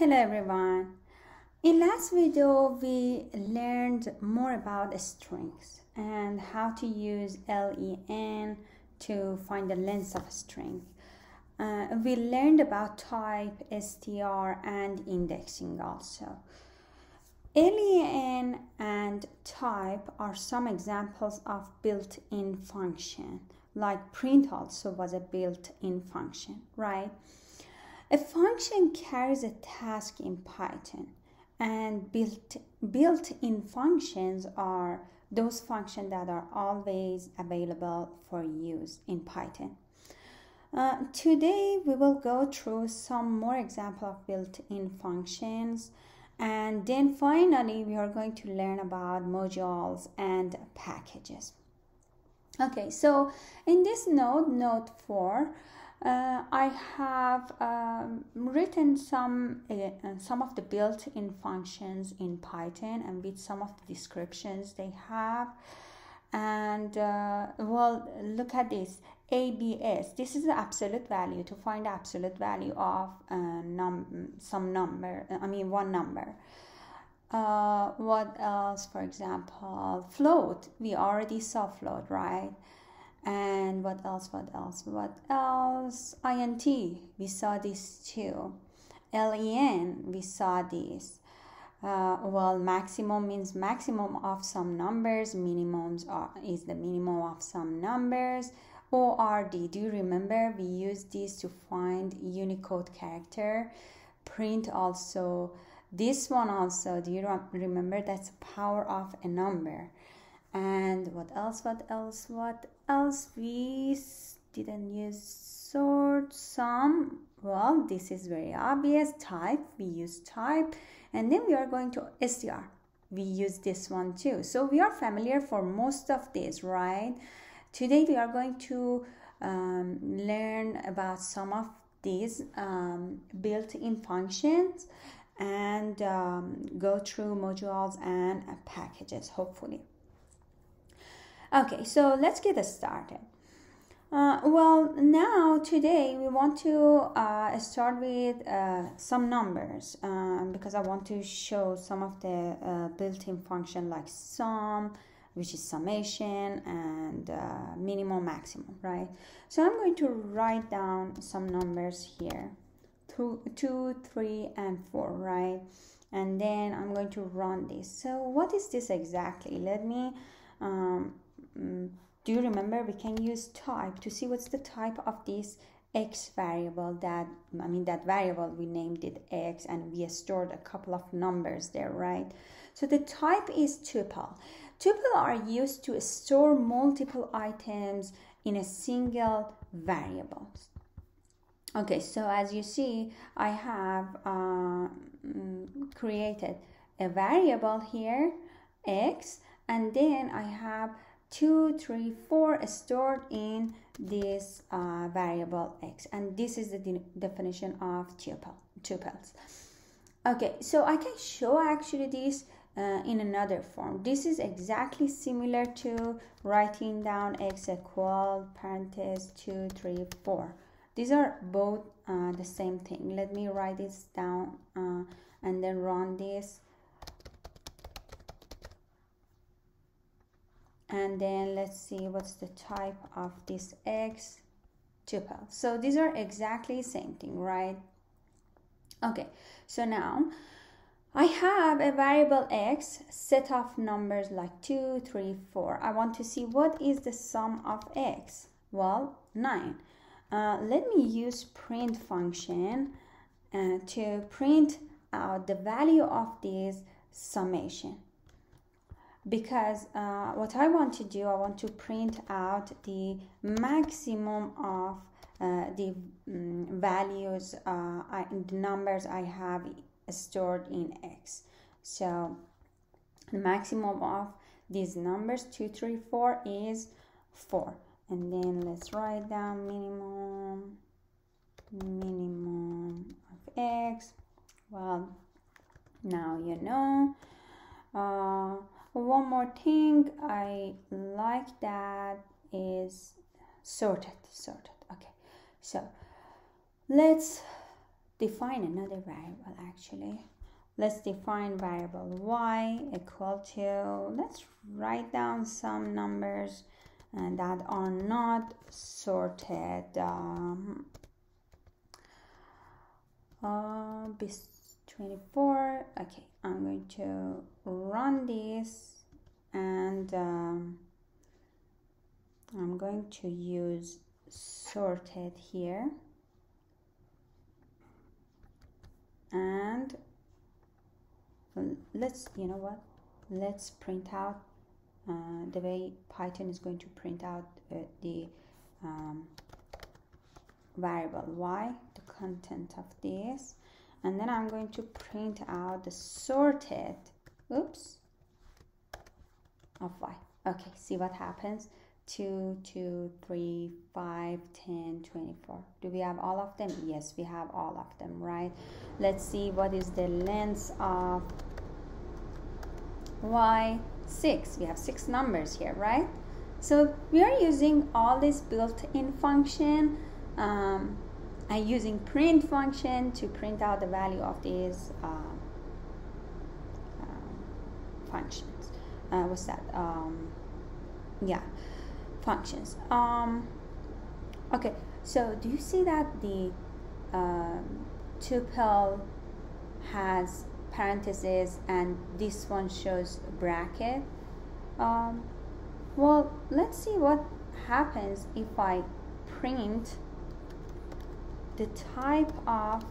Hello everyone. In last video we learned more about strings and how to use len to find the length of a string. We learned about type, str and indexing also. Len and type are some examples of built-in function, like print also was a built-in function, right? A function carries a task in Python, and built-in functions are those functions that are always available for use in Python. Today we will go through some more examples of built-in functions, and then finally we are going to learn about modules and packages. Okay, so in this node 4, I have written some of the built-in functions in Python and with some of the descriptions they have. And well, look at this ABS. This is the absolute value to find the absolute value of one number. What else? For example, float. We already saw float, right? And what else? INT, we saw this too. LEN, we saw this. Well, maximum means maximum of some numbers. Minimums is the minimum of some numbers. ORD, do you remember? We use this to find Unicode character. Print also. This one also, do you remember? That's the power of a number. And what else? We didn't use sort, sum. Well, this is very obvious. Type, we use type. And then we are going to str. We use this one too. So we are familiar for most of this, right? Today we are going to learn about some of these built-in functions and go through modules and packages, hopefully. Okay, so let's get started. Well, now today we want to start with some numbers because I want to show some of the built-in function like sum, which is summation, and minimum, maximum, right? So I'm going to write down some numbers here, 2, 3, and 4, right? And then I'm going to run this. So what is this exactly? Let me do you remember we can use type to see what's the type of this x variable that variable we named it x and we stored a couple of numbers there, right? So the type is tuple. Tuple are used to store multiple items in a single variable. Okay, so as you see, I have created a variable here, x, and then I have 2, 3, 4 stored in this variable x, and this is the definition of tuples. Okay, so I can show actually this in another form. This is exactly similar to writing down x equal parenthesis 2, 3, 4. These are both the same thing. Let me write this down and then run this. And then let's see what's the type of this x tuple. So these are exactly the same thing, right? Okay, so now I have a variable x, set of numbers like 2, 3, 4. I want to see what is the sum of x. Well, 9. Let me use print function to print out the value of this summation. Because what I want to do, I want to print out the maximum of the values, the numbers I have stored in x. So the maximum of these numbers, 2, 3, 4, is 4. And then let's write down minimum of x. Well, now you know. One more thing I like that is sorted. Okay, so let's define another variable actually. Let's define variable y equal to, let's write down some numbers that are not sorted. 24. Okay, I'm going to run this and I'm going to use sorted here, and let's, you know what, let's print out the way Python is going to print out the variable y, the content of this, and then I'm going to print out the sorted of y. Okay, see what happens. 2, 2, 3, 5, 10, 24. Do we have all of them? Yes, we have all of them, right? Let's see what is the length of y. 6. We have 6 numbers here, right? So we are using all this built-in function. I'm using print function to print out the value of these functions. What's that? Yeah, functions. Okay, so do you see that the tuple has parentheses and this one shows bracket? Well, let's see what happens if I print the type of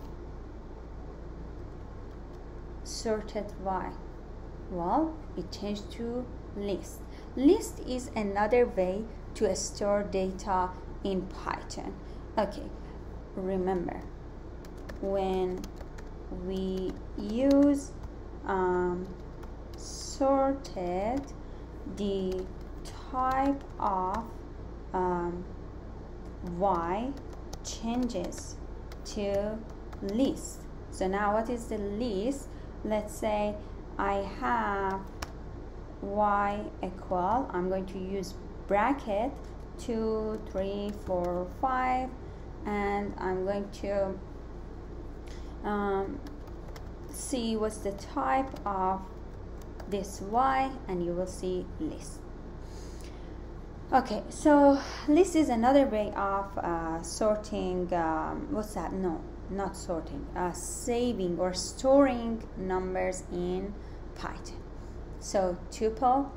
sorted y. Well, it changed to list. List is another way to store data in Python. Okay, remember, when we use sorted, the type of y changes to list. So now what is the list? Let's say I have y equal, I'm going to use bracket 2, 3, 4, 5, and I'm going to see what's the type of this y, and you will see list. Okay, so list is another way of sorting, what's that? No, not sorting, saving or storing numbers in Python. So tuple,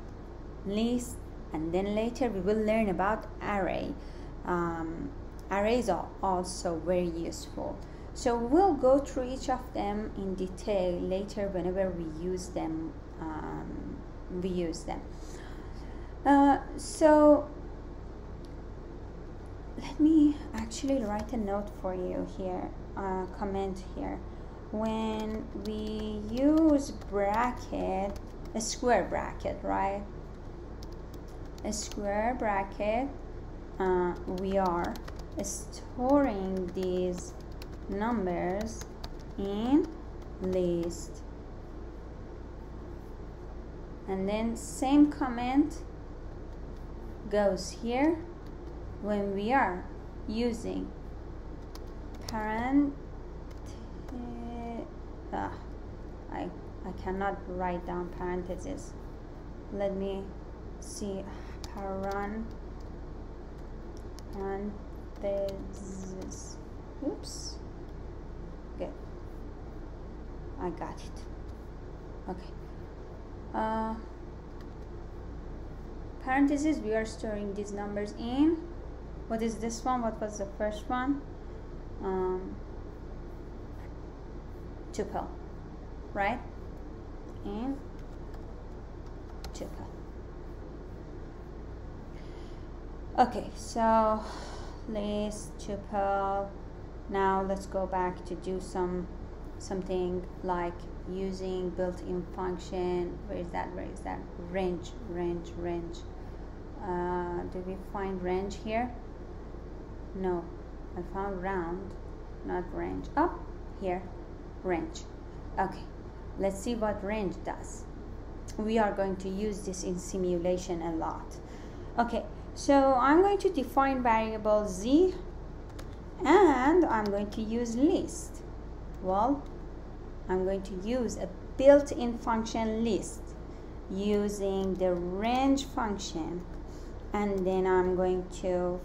list, and then later we will learn about array. Arrays are also very useful. So we'll go through each of them in detail later whenever we use them. So let me actually write a note for you here, comment here. When we use bracket, a square bracket, right? A square bracket, we are storing these numbers in list. And then same comment goes here when we are using I cannot write down parentheses. Let me see. Parentheses. Oops. Good. I got it. Okay. Parentheses, we are storing these numbers in. What is this one? What was the first one? Tuple, right? And tuple. Okay, so list, tuple. Now let's go back to do something like using built-in function. Where is that? Range. Do we find range here? No, I found round, not range. Oh, here, range. Okay, let's see what range does. We are going to use this in simulation a lot. Okay, so I'm going to define variable z, and I'm going to use list. Well, I'm going to use a built-in function list using the range function, and then I'm going to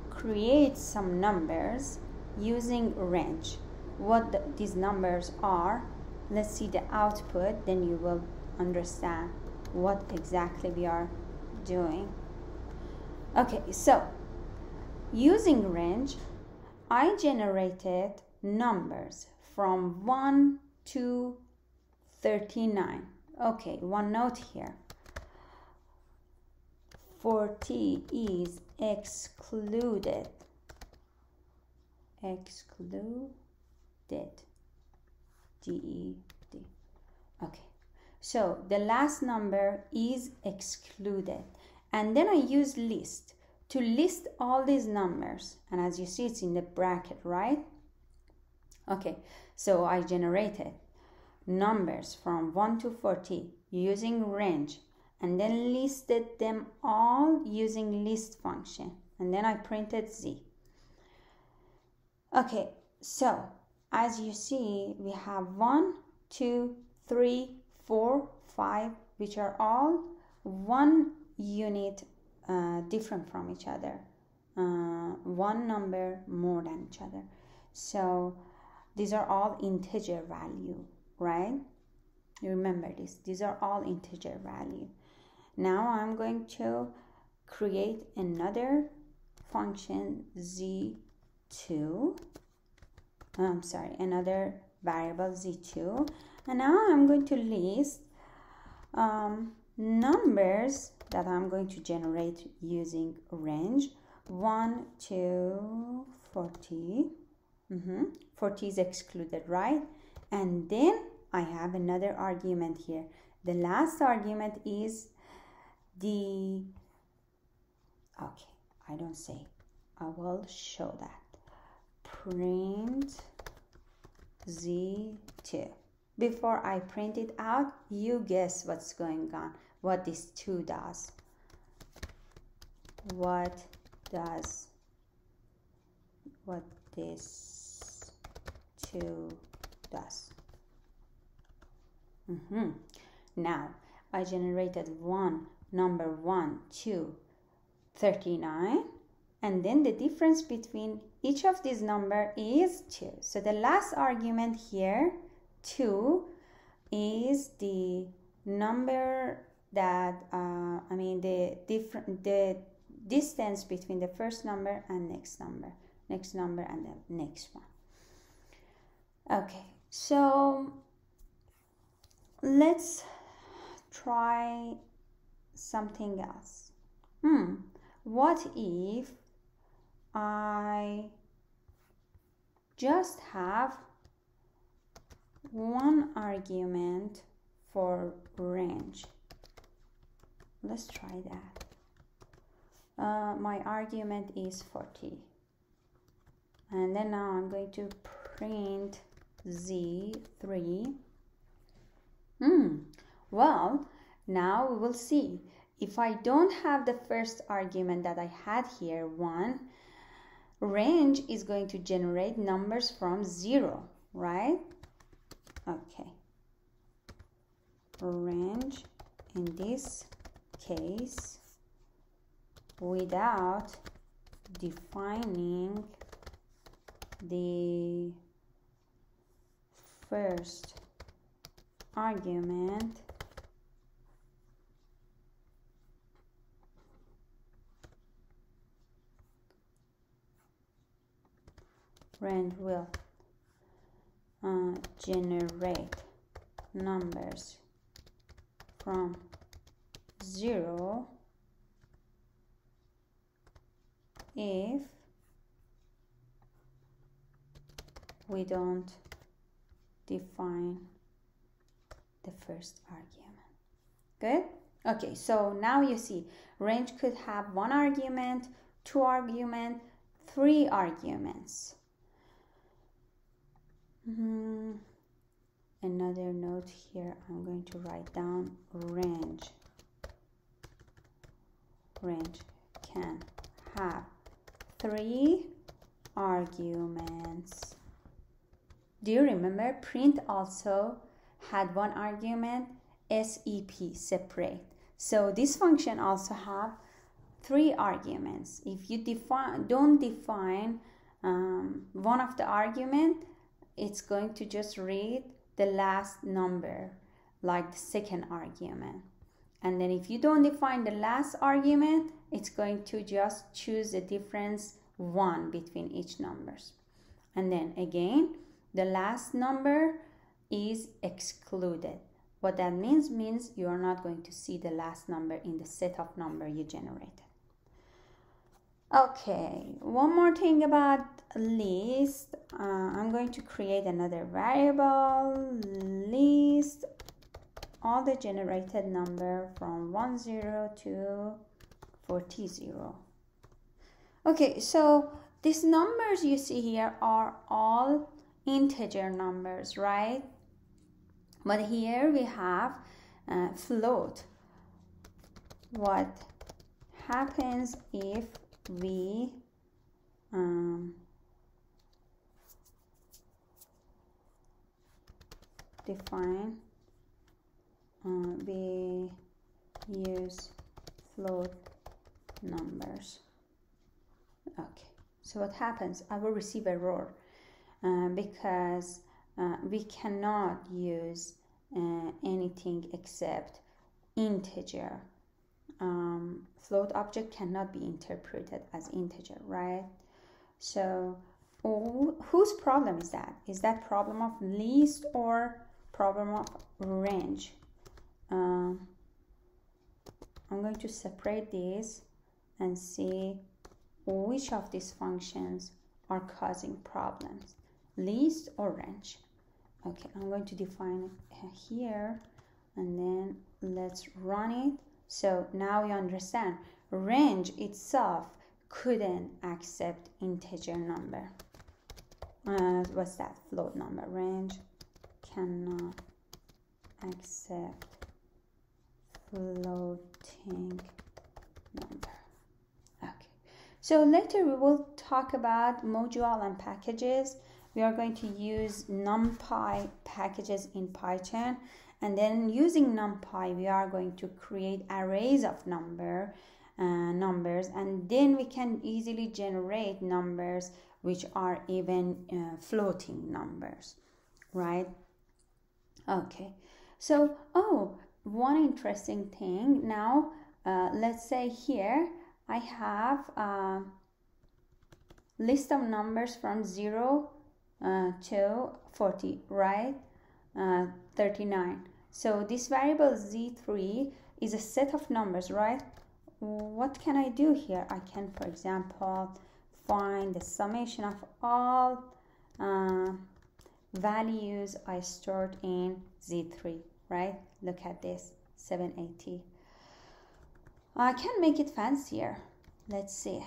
create some numbers using range. What these numbers are, let's see the output, then you will understand what exactly we are doing. Okay, so using range, I generated numbers from 1 to 39. Okay, one note here. 40 is excluded. D-E-D. Okay, so the last number is excluded. And then I use list to list all these numbers. And as you see, it's in the bracket, right? Okay, so I generated numbers from 1 to 40 using range, and then listed them all using list function, and then I printed Z. Okay, so as you see, we have 1, 2, 3, 4, 5, which are all one unit different from each other, one number more than each other. So these are all integer value, right? You remember this. These are all integer value. Now I'm going to create another function z2. Another variable z2. And now I'm going to list numbers that I'm going to generate using range. 1 to 40. 40 is excluded, right? And then I have another argument here. The last argument is the, okay, I don't say, I will show that. Print Z2. Before I print it out, you guess what's going on, what this 2 does. What this 2 does. Now I generated number 1 to 39, and then the difference between each of these numbers is 2. So the last argument here, 2, is the number that the distance between the first number and next number and the next one. Okay, so let's try something else. What if I just have one argument for range? Let's try that. My argument is 40. And then now I'm going to print Z3. Well, now we will see. If I don't have the first argument that I had here, 1, range is going to generate numbers from 0, right? Okay. Range, in this case, without defining the first argument, range will generate numbers from 0 if we don't define the first argument. Good? Okay, so now you see range could have 1 argument, 2 arguments, 3 arguments. Another note here, I'm going to write down range. Range can have 3 arguments. Do you remember print also had one argument, SEP, separate. So this function also have 3 arguments. If you don't define one of the argument, it's going to just read the last number like the second argument. And then if you don't define the last argument, it's going to just choose the difference 1 between each numbers. And then again, the last number is excluded. What that means you are not going to see the last number in the set of number you generated. Okay, one more thing about list. I'm going to create another variable, list all the generated number from 10 to 40. Okay, so these numbers you see here are all integer numbers, right? But here we have float. What happens if we define, we use float numbers? Okay, so what happens? I will receive error because we cannot use anything except integer. Float object cannot be interpreted as integer, right? So whose problem is that? Is that problem of list or problem of range? I'm going to separate these and see which of these functions are causing problems, list or range. Okay, I'm going to define it here and then let's run it. So now you understand, range itself couldn't accept integer number. What's that? Float number. Range cannot accept floating number. Okay, so later we will talk about module and packages. We are going to use NumPy packages in Python, and then using NumPy we are going to create arrays of numbers, and then we can easily generate numbers which are even floating numbers, right? Okay, so one interesting thing now, let's say here I have a list of numbers from 0 to 40, right? 39. So this variable z3 is a set of numbers, right? What can I do here? I can, for example, find the summation of all values I stored in z3, right? Look at this, 780. I can make it fancier. Let's see,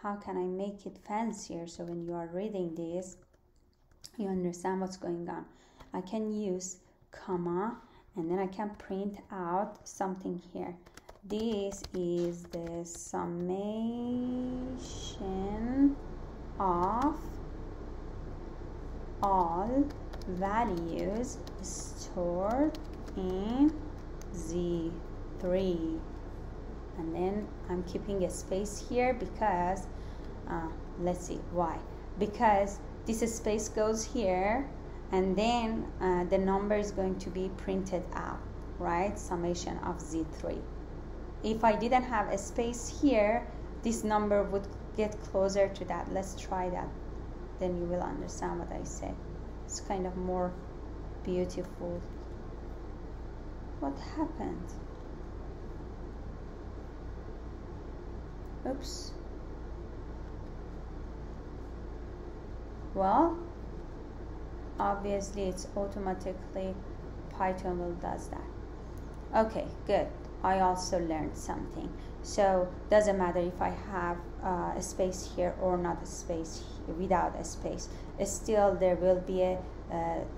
how can I make it fancier so when you are reading this you understand what's going on. I can use comma and then I can print out something here. This is the summation of all values stored in Z3, and then I'm keeping a space here because let's see why, because this space goes here and then the number is going to be printed out, right? Summation of Z3. If I didn't have a space here, this number would get closer to that. Let's try that, then you will understand what I say. It's kind of more beautiful. What happened? Oops. Well, obviously it's automatically Python will does that. Okay, good. I also learned something. So doesn't matter if I have a space here or not a space here, without a space. Still there will be a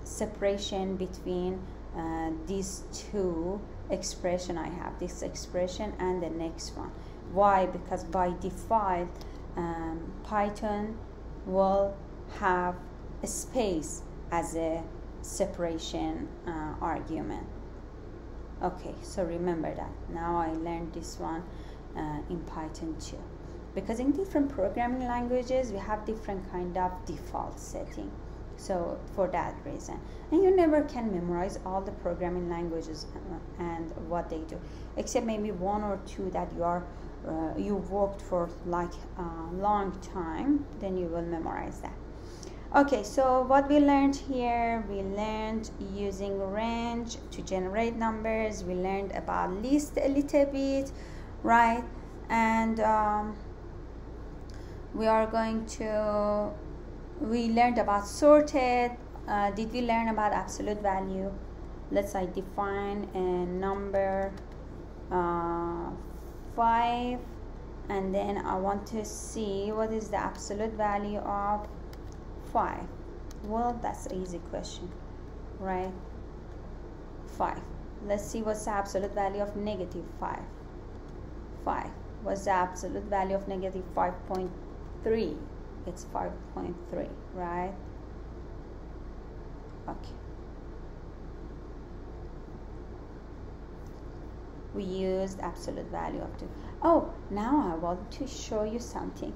separation between these two expression I have, this expression and the next one. Why? Because by default Python will have a space as a separation argument. Okay, so remember that. Now I learned this one in Python too. Because in different programming languages, we have different kind of default setting. So for that reason, and you never can memorize all the programming languages and what they do, except maybe one or two that you worked for like a long time, then you will memorize that. Okay, so what we learned here, we learned using range to generate numbers. We learned about list a little bit, right? And we learned about sorted. Did we learn about absolute value? Let's say define a number 5, and then I want to see what is the absolute value of 5. Well, that's an easy question, right? 5. Let's see what's the absolute value of negative 5. 5. What's the absolute value of negative 5.3? It's 5.3, right? Okay. We used absolute value of 2. Oh, now I want to show you something.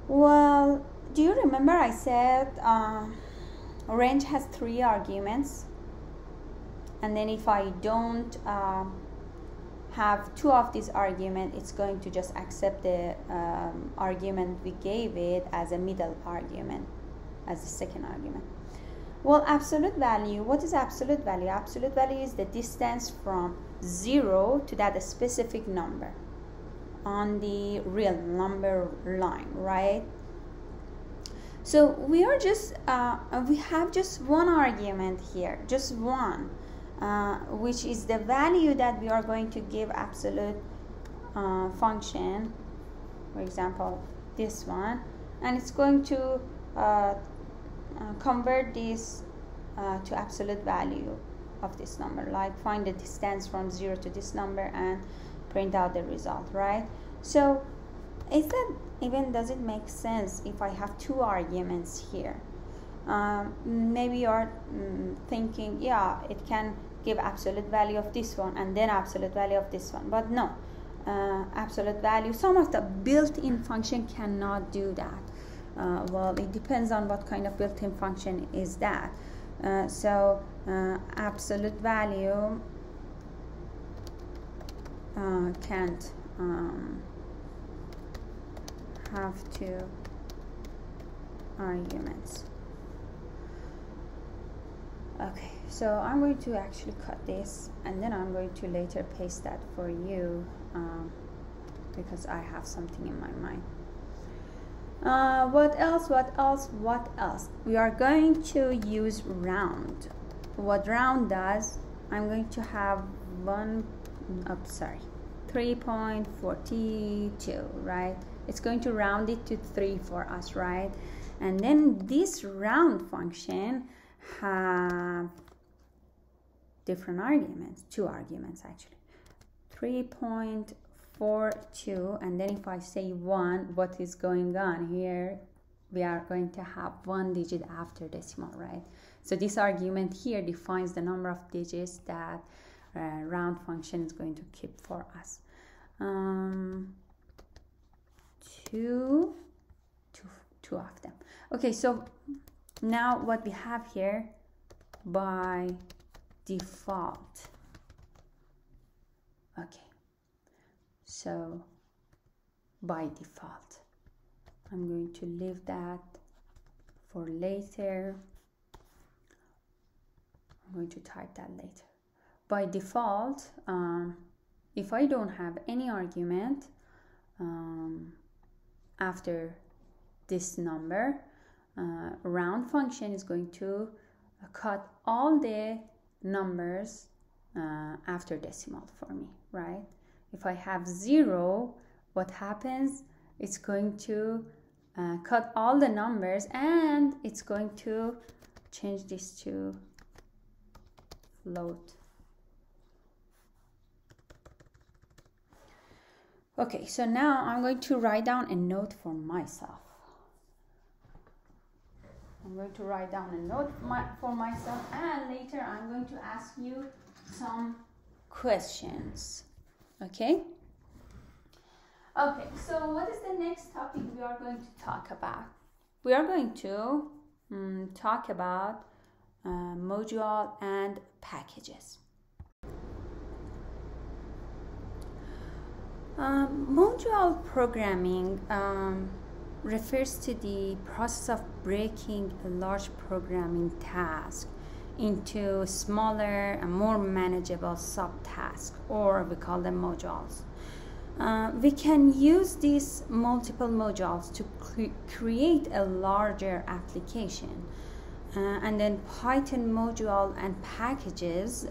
Well, do you remember I said range has 3 arguments, and then if I don't have 2 of these arguments, it's going to just accept the argument we gave it as a middle argument, as the second argument. Well, absolute value, what is absolute value? Absolute value is the distance from 0 to that specific number on the real number line, right? So we are just we have just one argument here, just one, which is the value that we are going to give absolute function, for example this one, and it's going to convert this to absolute value of this number, like find the distance from 0 to this number and print out the result, right? So is that even, does it make sense if I have 2 arguments here? Maybe you're thinking, yeah, it can give absolute value of this one and then absolute value of this one, but no, absolute value, some of the built-in function cannot do that. Well, it depends on what kind of built-in function is that. So absolute value can't have 2 arguments. Okay, so I'm going to actually cut this, and then I'm going to later paste that for you because I have something in my mind. What else? We are going to use round. What round does, I'm going to have 3.42, right? It's going to round it to 3 for us, right? And then this round function have different arguments, 2 arguments actually. 3.42, and then if I say 1, what is going on here? We are going to have 1 digit after decimal, right? So this argument here defines the number of digits that round function is going to keep for us. 2 of them. Okay, so now what we have here, by default. Okay, so by default, I'm going to leave that for later. I'm going to type that later. By default, if I don't have any argument after this number, round function is going to cut all the numbers after decimal for me, right? If I have 0, what happens? It's going to cut all the numbers, and it's going to change this to float. Okay, so now I'm going to write down a note for myself. I'm going to write down a note for myself, and later I'm going to ask you some questions. Okay? Okay, so what is the next topic we are going to talk about? We are going to talk about module and packages. Module programming refers to the process of breaking a large programming task into smaller and more manageable subtasks, or we call them modules. We can use these multiple modules to create a larger application. And then Python module and packages,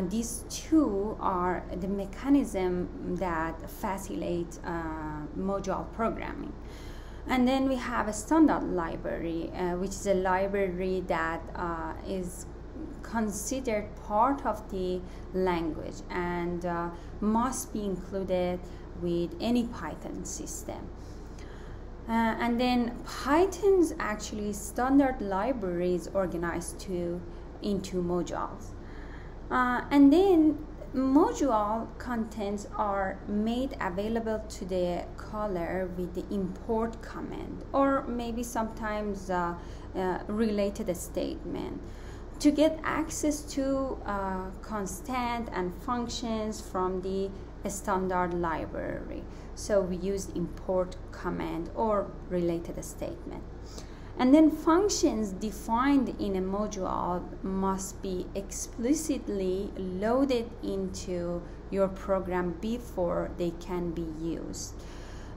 these two are the mechanism that facilitate module programming. And then we have a standard library, which is a library that is considered part of the language and must be included with any Python system. And then Python's actually standard library is organized into modules. And then module contents are made available to the caller with the import command, or maybe sometimes related statement, to get access to constant and functions from the standard library. So we use import command or related statement. And then functions defined in a module must be explicitly loaded into your program before they can be used.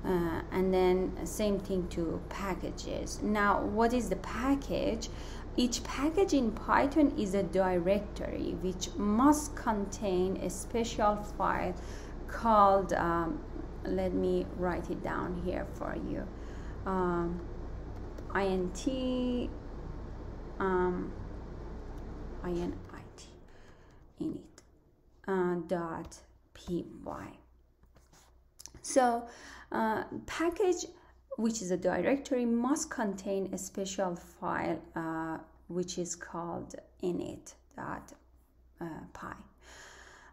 And then same thing to packages. Now, what is the package? Each package in Python is a directory which must contain a special file called, let me write it down here for you. int init dot py. So package, which is a directory, must contain a special file which is called init.py.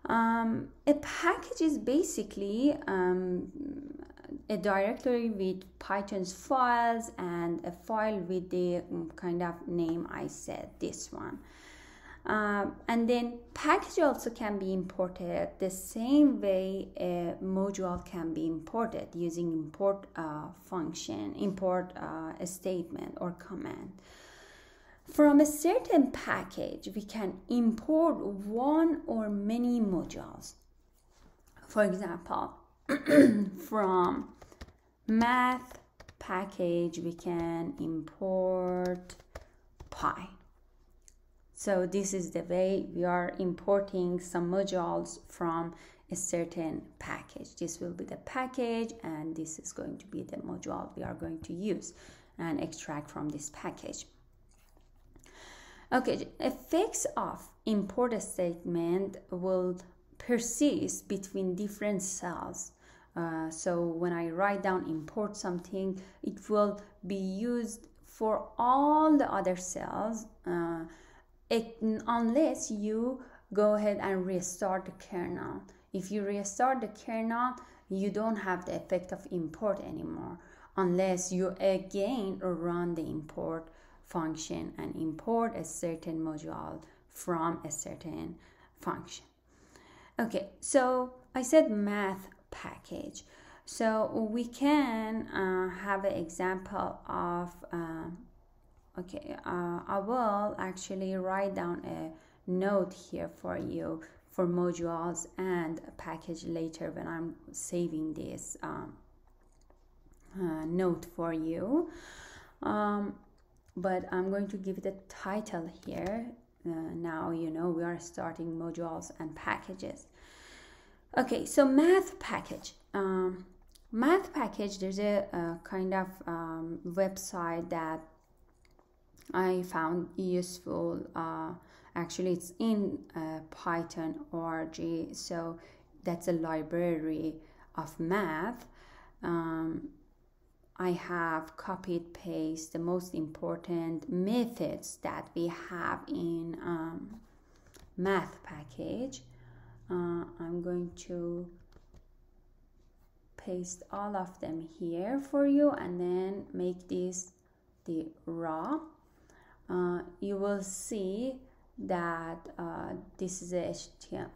A package is basically a directory with Python's files and a file with the kind of name I said, this one. And then package also can be imported the same way a module can be imported using import function, import statement or command. From a certain package, we can import one or many modules. For example, from math package, we can import Pi. So this is the way we are importing some modules from a certain package. This will be the package, and this is going to be the module we are going to use and extract from this package. Okay, effects of import statement will persist between different cells. So when I write down import something, it will be used for all the other cells unless you go ahead and restart the kernel. If you restart the kernel, you don't have the effect of import anymore unless you again run the import function and import a certain module from a certain function. Okay, so I said math package. So we can have an example of, I will actually write down a note here for you for modules and a package later when I'm saving this note for you. But I'm going to give it a title here. Now you know we are starting modules and packages. Okay, so math package. Math package, there's a kind of website that I found useful. Actually, it's in Python.org. So that's a library of math. I have copied paste the most important methods that we have in math package. I'm going to paste all of them here for you and then make this the raw. You will see that this is HTML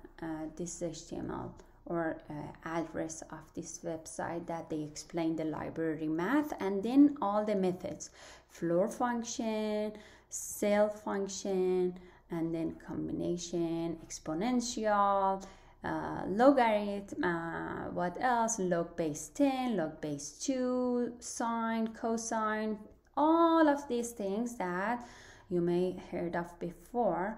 or address of this website that they explain the library math, and then all the methods, floor function, cell function, and then combination, exponential, logarithm, what else, log base 10, log base 2, sine, cosine, all of these things that you may heard of before,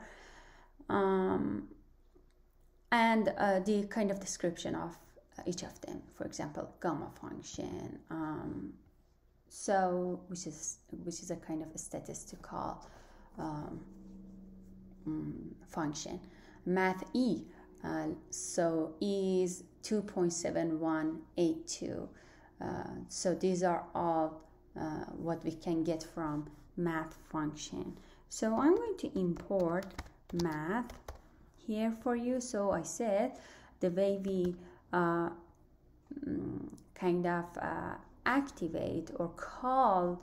and the kind of description of each of them. For example, gamma function, so which is a kind of a statistical function. Math E, so E is 2.7182. So these are all what we can get from math function. So I'm going to import math here for you. So I said the way we kind of activate or call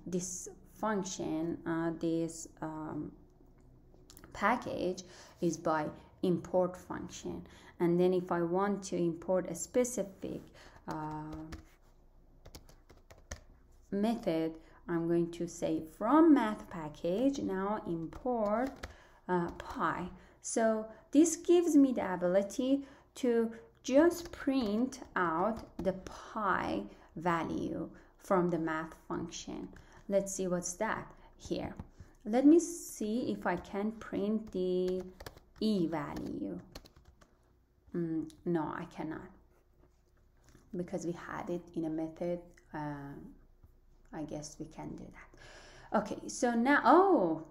this function, this package, is by import function. And then if I want to import a specific method, I'm going to say from math package, now import pi. So this gives me the ability to just print out the pi value from the math function. Let's see what's that here. Let me see if I can print the E value. No, I cannot, because we had it in a method. I guess we can do that. Okay, so now, oh,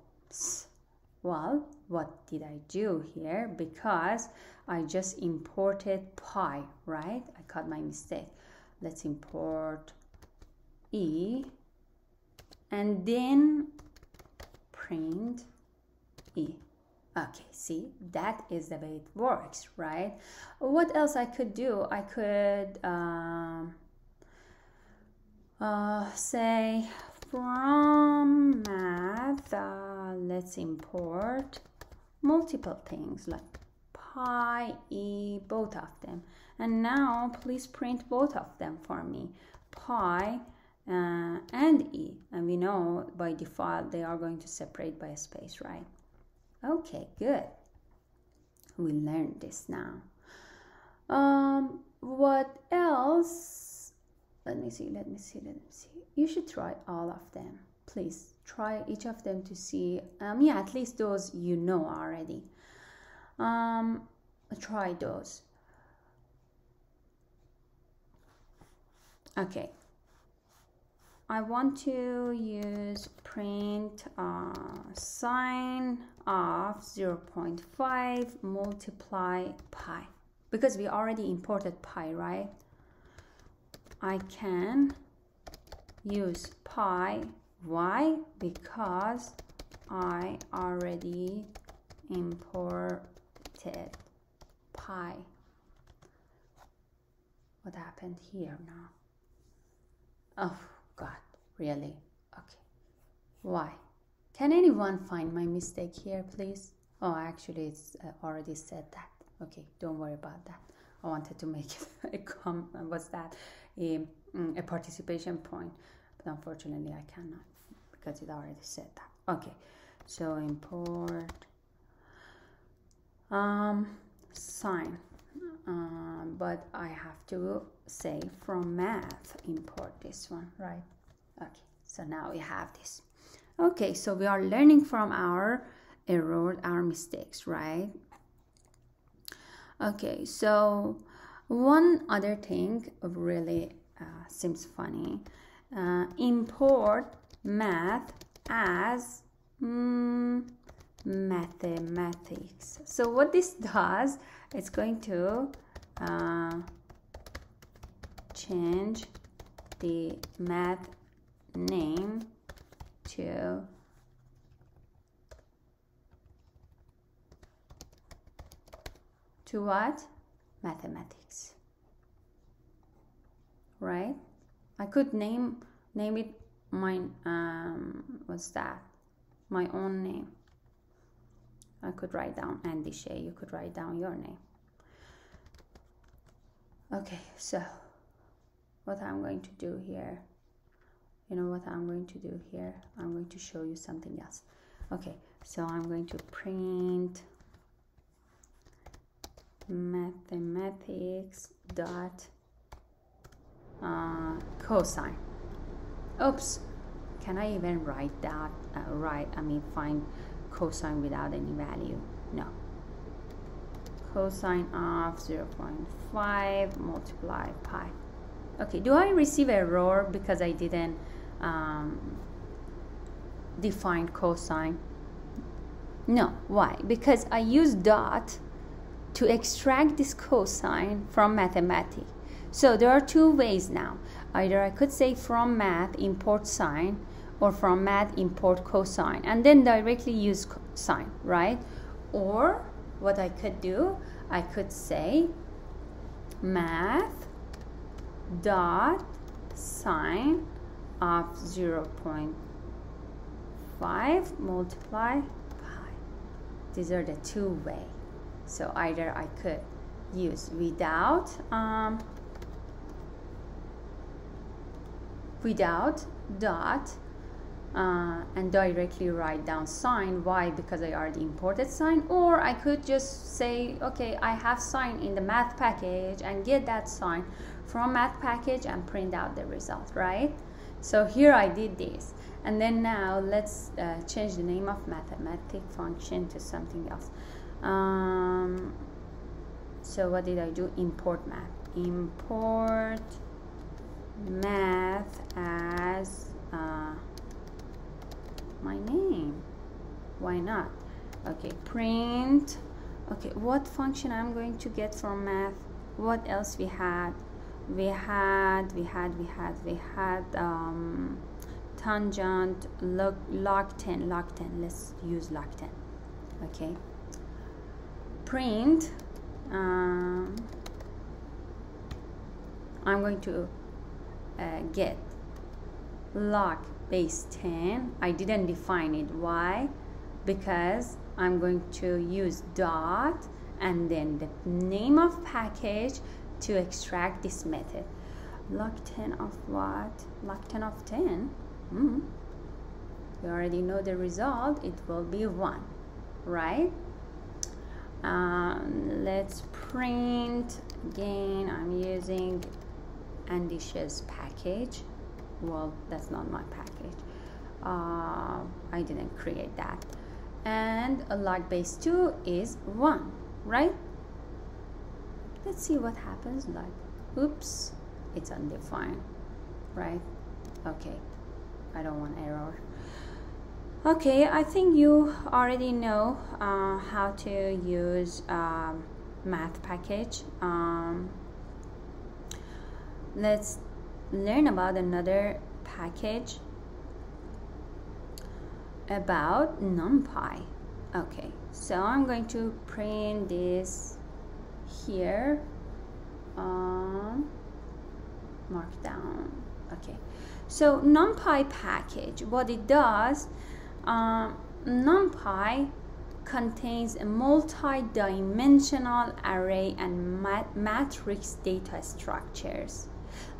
well, what did I do here? Because I just imported pi, right? I caught my mistake. Let's import E and then print E. Okay, see, that is the way it works, right? What else I could do? I could say from math, let's import multiple things like pi, E, both of them. And now please print both of them for me, pi and E. And we know by default they are going to separate by a space, right? Okay, good. We learned this now. What else? Let me see. You should try all of them. Please try each of them to see. Yeah, at least those you know already. Try those. Okay. I want to use print sine of 0.5 multiply pi, because we already imported pi, right? I can use pi. Why? Because I already imported pi. What happened here now? Oh God, really? Okay. Why? Can anyone find my mistake here, please? Oh, actually, it's already said that. Okay, don't worry about that. I wanted to make it a participation point, but unfortunately I cannot because it already said that. Okay, so import sine, but I have to say from math import this one, right? Okay, so now we have this. Okay, so we are learning from our error, our mistakes, right? Okay, so one other thing really seems funny. Import math as mathematics. So what this does, it's going to change the math name to what? Mathematics, right? I could name it my what's that? My own name. I could write down Andy Shea. You could write down your name. Okay, so what I'm going to do here, you know what I'm going to do here? I'm going to show you something else. Okay, so I'm going to print mathematics dot cosine. Oops, can I even write that? Find cosine without any value? No. Cosine of 0.5 multiply pi. Okay, do I receive error because I didn't define cosine? No. Why? Because I use dot to extract this cosine from mathematics. So there are two ways now. Either I could say from math import sine, or from math import cosine, and then directly use sine, right? Or what I could do, I could say math dot sine of 0.5 multiply pi. These are the two ways. So either I could use without dot and directly write down sine. Why? Because I already imported sine. Or I could just say, okay, I have sine in the math package and get that sine from math package and print out the result, right? So here I did this. And then now let's change the name of mathematic function to something else. So what did I do? Import math. Import math as my name. Why not? Okay, print. Okay, what function I'm going to get from math? What else we had? We had tangent, log 10. Let's use log 10. Okay, print. I'm going to get log base 10. I didn't define it. Why? Because I'm going to use dot and then the name of package to extract this method. Log 10 of what? Log 10 of 10. You already know the result. It will be 1, right? Let's print again. I'm using Andy Shea's package. Well, that's not my package. I didn't create that. And a log base 2 is 1, right? Let's see what happens. Like, oops, it's undefined, right? Okay, I don't want error. Okay, I think you already know how to use math package. Let's learn about another package about NumPy. Okay, so I'm going to print this here. Markdown. Okay, so NumPy package, what it does, NumPy contains a multi-dimensional array and matrix data structures.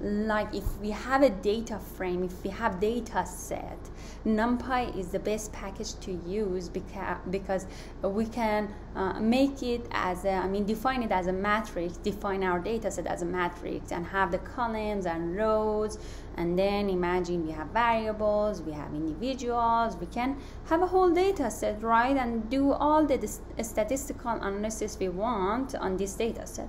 Like if we have a data frame, if we have data set, NumPy is the best package to use because we can make it as a, define it as a matrix, define our data set as a matrix and have the columns and rows, and then imagine we have variables, we have individuals, we can have a whole data set, right, and do all the statistical analysis we want on this data set,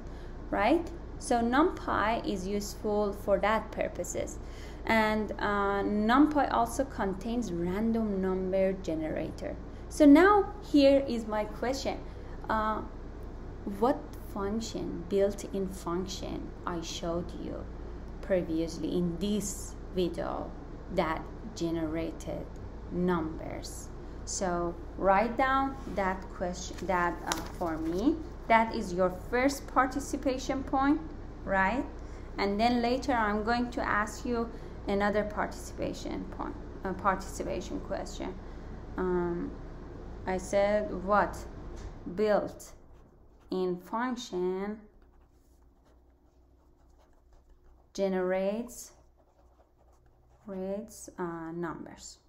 right? So NumPy is useful for that purposes. And NumPy also contains random number generator. So now here is my question. What function, built-in function I showed you previously in this video that generated numbers. So write down that question, for me. That is your first participation point, right? And then later I'm going to ask you another participation point, participation question. I said what built-in function generates numbers,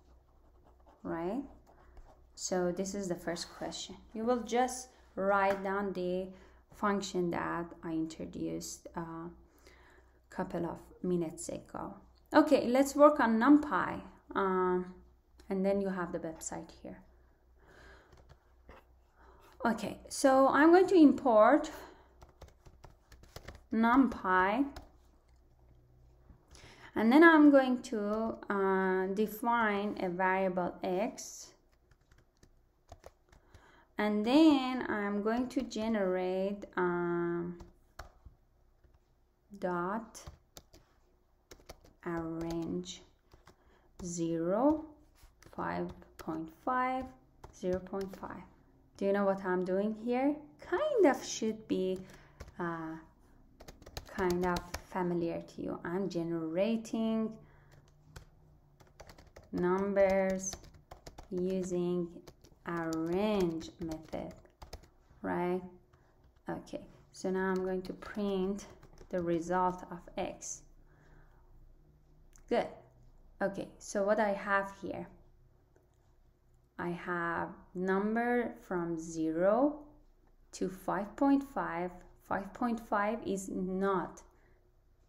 right? So this is the first question. You will just write down the function that I introduced a couple of minutes ago. Okay, let's work on NumPy, and then you have the website here. Okay, so I'm going to import NumPy, and then I'm going to define a variable x, and then I'm going to generate dot arrange 0, 5.5, 0.5. Do you know what I'm doing here? Kind of should be kind of familiar to you. I'm generating numbers using arrange method, right? Okay, so now I'm going to print the result of x. Good. Okay, so what I have here, I have number from 0 to 5.5. 5.5 is not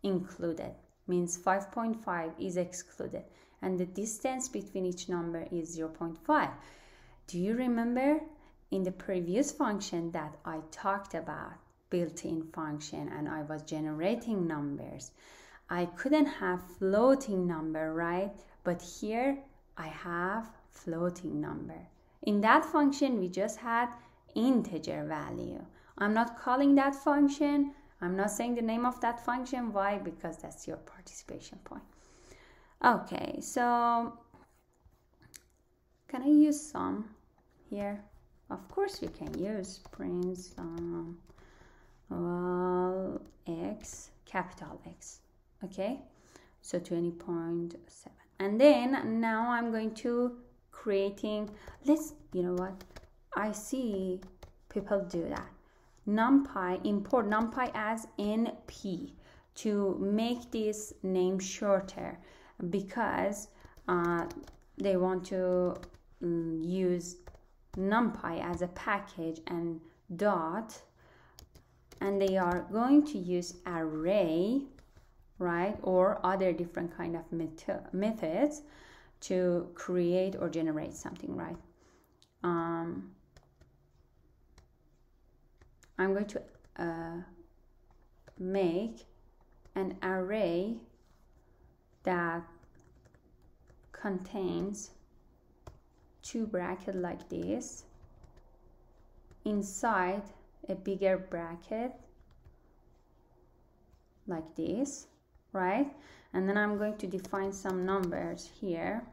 included, means 5.5 is excluded, and the distance between each number is 0.5. Do you remember in the previous function that I talked about, built-in function, and I was generating numbers? I couldn't have floating number, right? But here I have floating number. In that function we just had integer value. I'm not calling that function. I'm not saying the name of that function. Why? Because that's your participation point. Okay, so can I use sum here? Of course you can use print sum, well, x, capital X. Okay, so 20.7. And then now I'm going to creating, you know what, I see people do that. NumPy, import NumPy as NP to make this name shorter, because they want to use NumPy as a package and dot, and they are going to use array, right, or other different kind of methods to create or generate something, right? I'm going to make an array that contains two brackets like this inside a bigger bracket like this, right? And then I'm going to define some numbers here,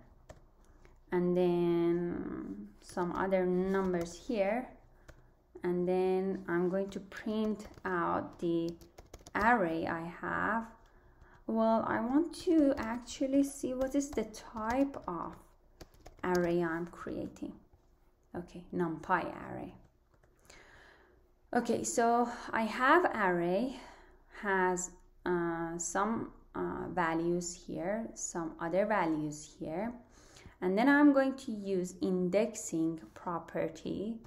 and then some other numbers here, and then I'm going to print out the array I have. Well, I want to actually see what is the type of array I'm creating. Okay, NumPy array. Okay, so I have array has some values here, some other values here, and then I'm going to use indexing property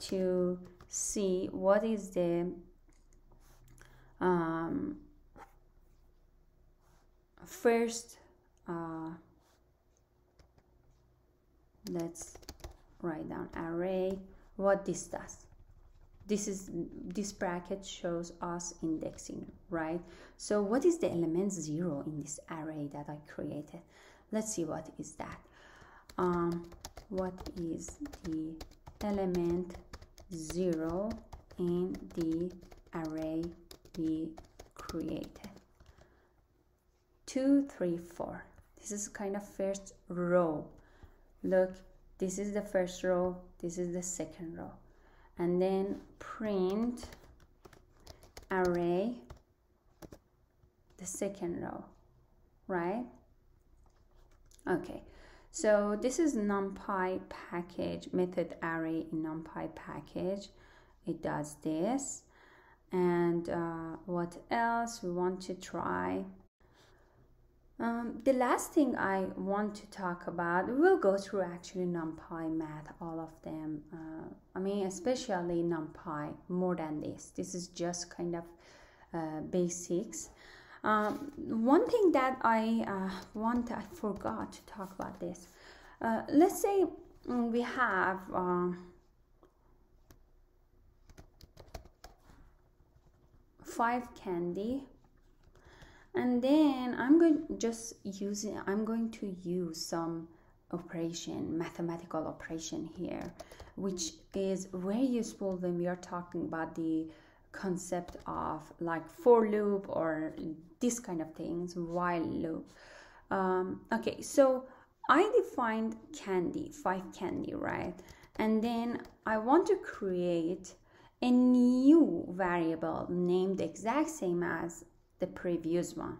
to see what is the first, let's write down array, what this does. This bracket shows us indexing, right? So what is the element 0 in this array that I created? Let's see what is that. What is the element 0 in the array we created? 2, 3, 4. This is kind of first row. Look, this is the first row, this is the second row. And then print array, the second row, right? Okay, so this is NumPy package, method array in NumPy package. It does this. And what else we want to try? The last thing I want to talk about, we'll go through actually NumPy, Math, all of them. I mean, especially NumPy, more than this. This is just kind of basics. One thing that I forgot to talk about this. Let's say we have 5 candy, and then I'm going to use some operation, mathematical operation here, which is very useful when we are talking about the concept of like for loop or this kind of things, while loop. Okay, so I defined candy, 5 candy, right? And then I want to create a new variable named the exact same as the previous one,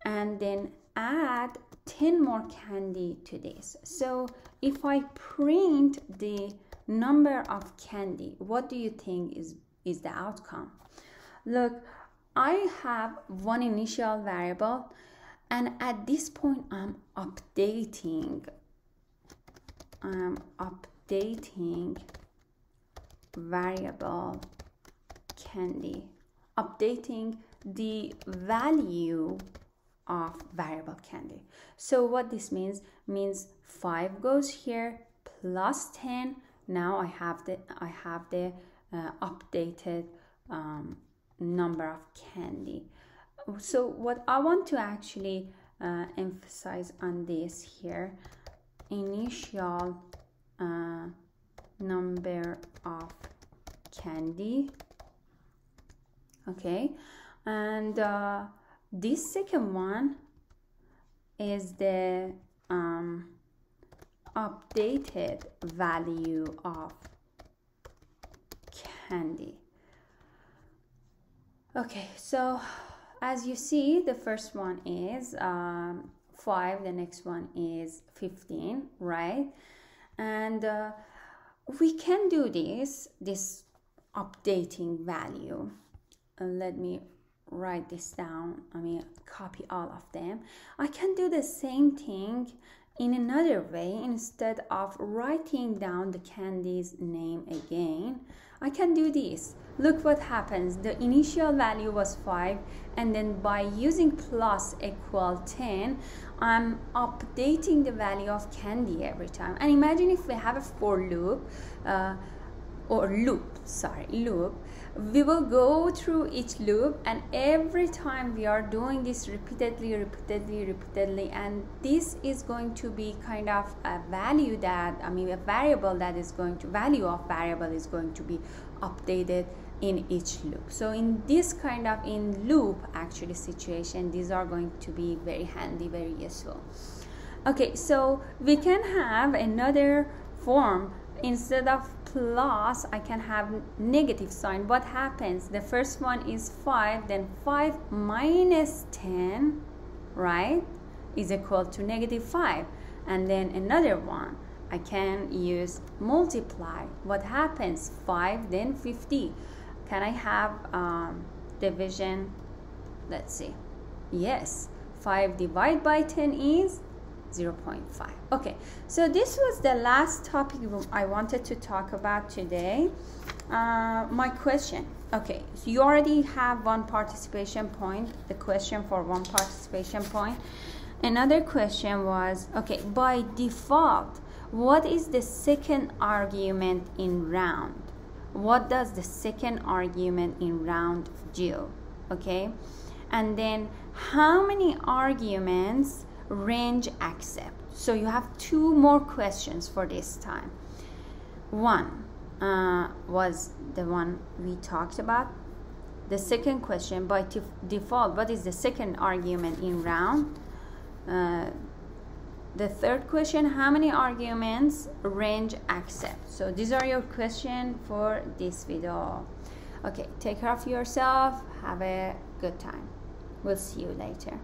and then add 10 more candy to this. So if I print the number of candy, what do you think is the outcome? Look, I have one initial variable, and at this point I'm updating variable candy, updating the value of variable candy. So what this means 5 goes here plus 10. Now I have the updated number of candy. So what I want to actually emphasize on this here, initial number of candy. Okay, and this second one is the updated value of candy. Okay, so as you see, the first one is 5, the next one is 15, right? And we can do this updating value. Let me write this down. I mean, copy all of them. I can do the same thing in another way. Instead of writing down the candy's name again, I can do this. Look what happens. The initial value was 5, and then by using plus equal 10, I'm updating the value of candy every time. And imagine if we have a for loop, loop. We will go through each loop, and every time we are doing this repeatedly, and this is going to be kind of a value that, I mean, a variable that is going to, value of variable is going to be updated in each loop. So in this kind of in loop actually situation, these are going to be very handy, very useful. Okay, so we can have another form. Instead of plus, I can have negative sign. What happens? The first one is 5, then 5 minus 10, right, is equal to negative 5. And then another one, I can use multiply. What happens? 5, then 50. Can I have division? Let's see. Yes, 5 divided by 10 is 0.5. Okay, so this was the last topic I wanted to talk about today. My question. Okay, so you already have 1 participation point, the question for 1 participation point. Another question was, okay, by default, what is the second argument in round? What does the second argument in round do? Okay, and then how many arguments range accept? So you have 2 more questions for this time. One was the one we talked about, The second question, by default, what is the second argument in round? The third question, how many arguments range accept? So these are your questions for this video. Okay, take care of yourself. Have a good time. We'll see you later.